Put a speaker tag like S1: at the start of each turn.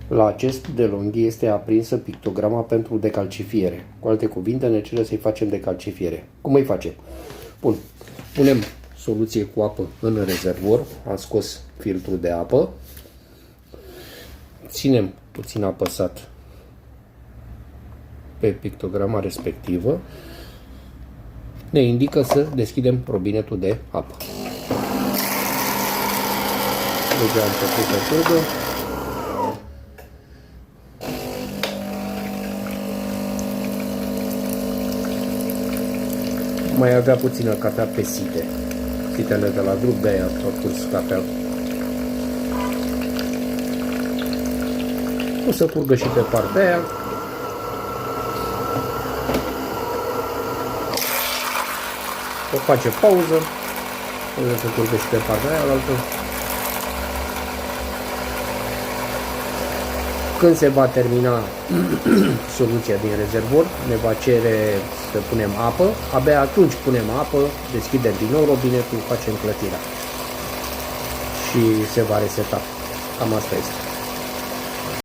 S1: La acest delonghi este aprinsă pictograma pentru decalcifiere. Cu alte cuvinte, ne cere să-i facem decalcifiere. Cum îi facem? Bun. Punem soluție cu apă în rezervor. Am scos filtrul de apă. Ținem puțin apăsat pe pictograma respectivă. Ne indică să deschidem robinetul de apă. Deja a început să curgă. Mai avea puțină cafea pe site. Sitele de la grup, de-aia au pus cafea. O să curgă și pe partea aia. O face pauză. O să curgă și pe partea aia altă. Când se va termina soluția din rezervor, ne va cere să punem apă. Abia atunci punem apă, deschidem din nou robinetul, facem clătirea și se va reseta. Cam asta este.